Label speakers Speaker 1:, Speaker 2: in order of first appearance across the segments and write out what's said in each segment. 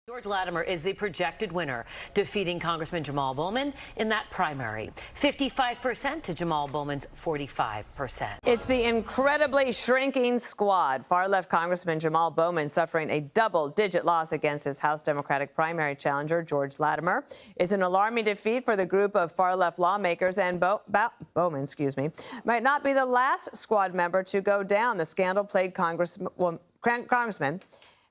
Speaker 1: George Latimer is the projected winner, defeating Congressman Jamal Bowman in that primary. 55% to Jamal Bowman's 45%.
Speaker 2: It's the incredibly shrinking squad. Far-left Congressman Jamal Bowman suffering a double-digit loss against his House Democratic primary challenger, George Latimer. It's an alarming defeat for the group of far-left lawmakers, and Bowman, might not be the last squad member to go down. The scandal-plagued congressman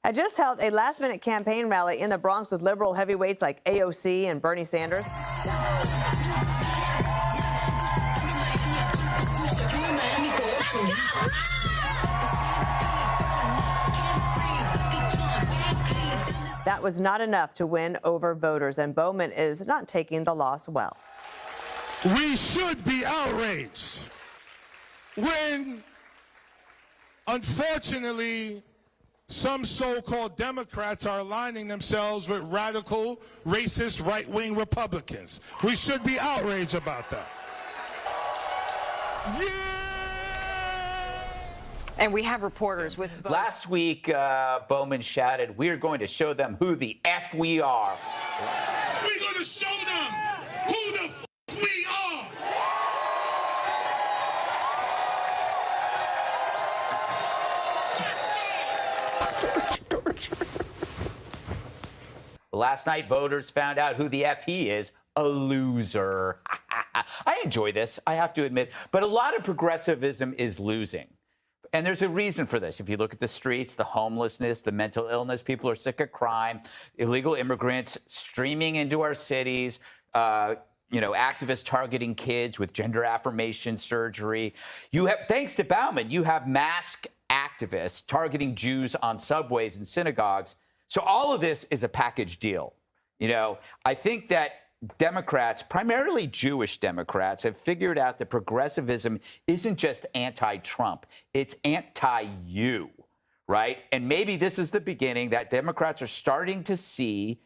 Speaker 2: had just held a last-minute campaign rally in the Bronx with liberal heavyweights like AOC and Bernie Sanders. That was not enough to win over voters, and Bowman is not taking the loss well.
Speaker 3: We should be outraged when, unfortunately, some so-called Democrats are aligning themselves with radical, racist, right-wing Republicans. We should be outraged about that. Yeah!
Speaker 4: And we have reporters with both.
Speaker 5: Last week, Bowman shouted, "We're going to show them who the F we are."
Speaker 3: We're going to show them who the F we are.
Speaker 5: Last night, voters found out who the F he is, a loser. I enjoy this, I have to admit, but a lot of progressivism is losing. And there's a reason for this. If you look at the streets, the homelessness, the mental illness, people are sick of crime, illegal immigrants streaming into our cities, activists targeting kids with gender affirmation surgery. You have, thanks to Bowman, you have masked activists targeting Jews on subways and synagogues. So all of this is a package deal. I think that Democrats, primarily Jewish Democrats, have figured out that progressivism isn't just anti-Trump, it's anti-you, right? And maybe this is the beginning that Democrats are starting to see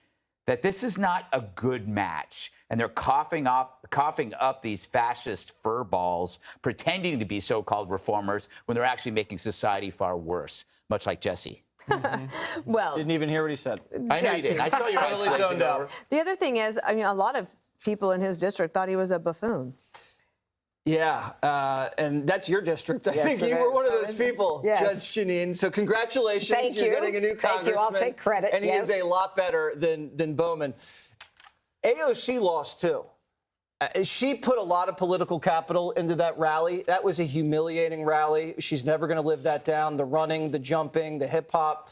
Speaker 5: that this is not a good match. And they're coughing up these fascist furballs, pretending to be so-called reformers when they're actually making society far worse, much like Jesse.
Speaker 2: Well,
Speaker 6: didn't even hear what he said.
Speaker 5: I know you didn't. I saw your eyes glazing over.
Speaker 2: The other thing is, a lot of people in his district thought he was a buffoon.
Speaker 6: Yeah, and that's your district. I think you were one of those people,
Speaker 7: yes.
Speaker 6: Judge Shanine. So congratulations.
Speaker 7: Thank you.
Speaker 6: You're getting a new congressman.
Speaker 7: Thank you. I'll take credit.
Speaker 6: And he is a lot better than Bowman. AOC lost, too. She put a lot of political capital into that rally. That was a humiliating rally. She's never going to live that down. The running, the jumping, the hip hop,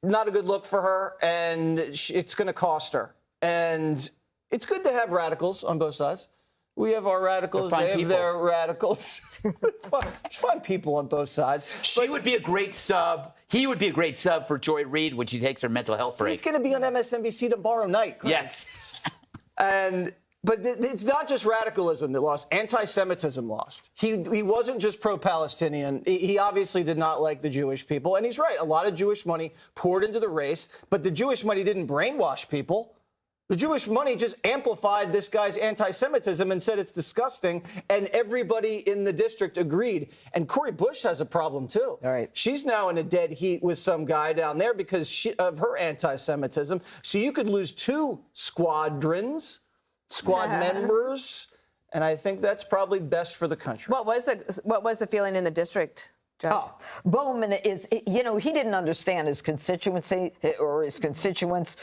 Speaker 6: not a good look for her, and it's going to cost her. And it's good to have radicals on both sides. We have our radicals. They have their radicals. Fun people on both sides.
Speaker 5: She would be a great sub. He would be a great sub for Joy Reid when she takes her mental health break.
Speaker 6: He's going to be on MSNBC tomorrow night. Chris.
Speaker 5: Yes.
Speaker 6: But it's not just radicalism that lost. Anti-Semitism lost. He wasn't just pro-Palestinian. He obviously did not like the Jewish people. And he's right. A lot of Jewish money poured into the race. But the Jewish money didn't brainwash people. The Jewish money just amplified this guy's anti-Semitism and said it's disgusting. And everybody in the district agreed. And Cori Bush has a problem, too.
Speaker 7: All right.
Speaker 6: She's now in a dead heat with some guy down there because of her anti-Semitism. So you could lose two squad members, and I think that's probably best for the country.
Speaker 2: What was the feeling in the district, Judge?
Speaker 7: Oh, Bowman is, he didn't understand his constituency or his constituents.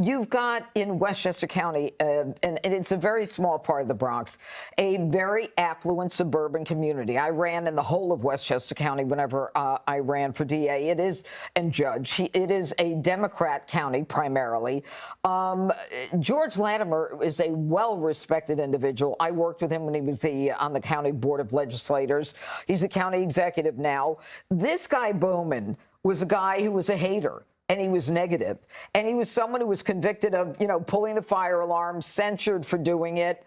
Speaker 7: You've got in Westchester County, and it's a very small part of the Bronx, a very affluent suburban community. I ran in the whole of Westchester County whenever I ran for DA. It is, and judge, it is a Democrat county primarily. George Latimer is a well-respected individual. I worked with him when he was on the county board of legislators. He's the county executive now. This guy Bowman was a guy who was a hater. And he was negative. And he was someone who was convicted of, pulling the fire alarm, censured for doing it.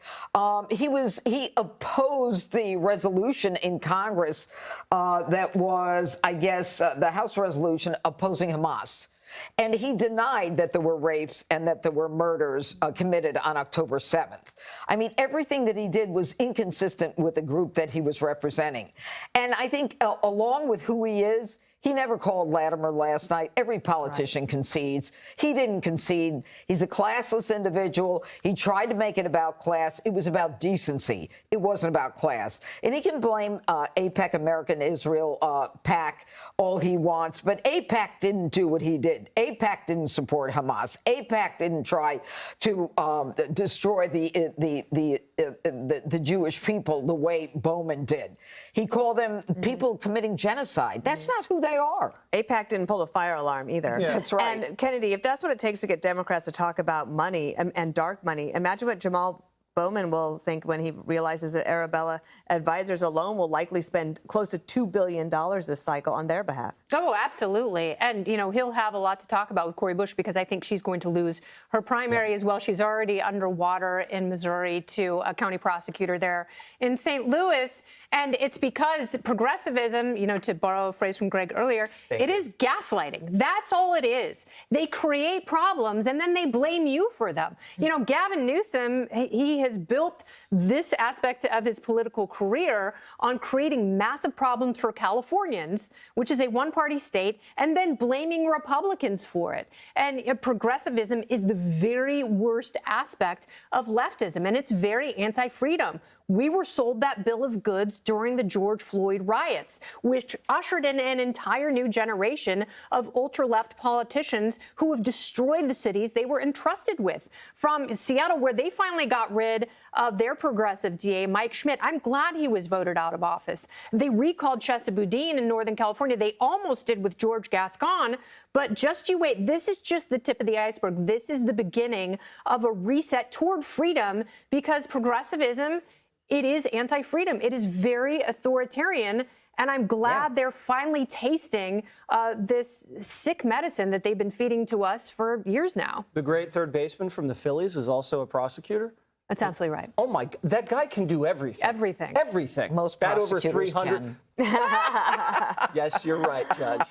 Speaker 7: He opposed the resolution in Congress that was, I guess, the House resolution opposing Hamas. And he denied that there were rapes and that there were murders committed on October 7th. I mean, everything that he did was inconsistent with the group that he was representing. And I think along with who he is, He never called Latimer last night. Every politician concedes. He didn't concede. He's a classless individual. He tried to make it about class. It was about decency. It wasn't about class. And he can blame AIPAC, American Israel PAC, all he wants. But AIPAC didn't do what he did. AIPAC didn't support Hamas. AIPAC didn't try to destroy the Jewish people the way Bowman did. He called them people committing genocide. That's not who they are.
Speaker 2: AIPAC didn't pull the fire alarm either.
Speaker 7: Yeah. That's right.
Speaker 2: And Kennedy, if that's what it takes to get Democrats to talk about money and dark money, imagine what Jamal Bowman will think when he realizes that Arabella Advisors alone will likely spend close to $2 billion this cycle on their behalf.
Speaker 4: Oh, absolutely. And, you know, he'll have a lot to talk about with Cori Bush because I think she's going to lose her primary as well. She's already underwater in Missouri to a county prosecutor there in St. Louis. And it's because progressivism, you know, to borrow a phrase from Greg earlier, it is gaslighting. That's all it is. They create problems and then they blame you for them. You know, Gavin Newsom, he has built this aspect of his political career on creating massive problems for Californians, which is a one-party state, and then blaming Republicans for it. And progressivism is the very worst aspect of leftism, and it's very anti-freedom. We were sold that bill of goods during the George Floyd riots, which ushered in an entire new generation of ultra-left politicians who have destroyed the cities they were entrusted with. From Seattle, where they finally got rid of their progressive DA, Mike Schmidt, I'm glad he was voted out of office. They recalled Chesa Boudin in Northern California. They almost did with George Gascon, but just you wait. This is just the tip of the iceberg. This is the beginning of a reset toward freedom because progressivism, it is anti-freedom. It is very authoritarian. And I'm glad they're finally tasting this sick medicine that they've been feeding to us for years now.
Speaker 6: The great third baseman from the Phillies was also a prosecutor.
Speaker 4: That's absolutely right.
Speaker 6: Oh, my God. That guy can do everything.
Speaker 4: Everything.
Speaker 6: Everything.
Speaker 7: Most
Speaker 6: bat over
Speaker 7: prosecutors
Speaker 6: 300.
Speaker 7: can.
Speaker 6: Yes, you're right, Judge.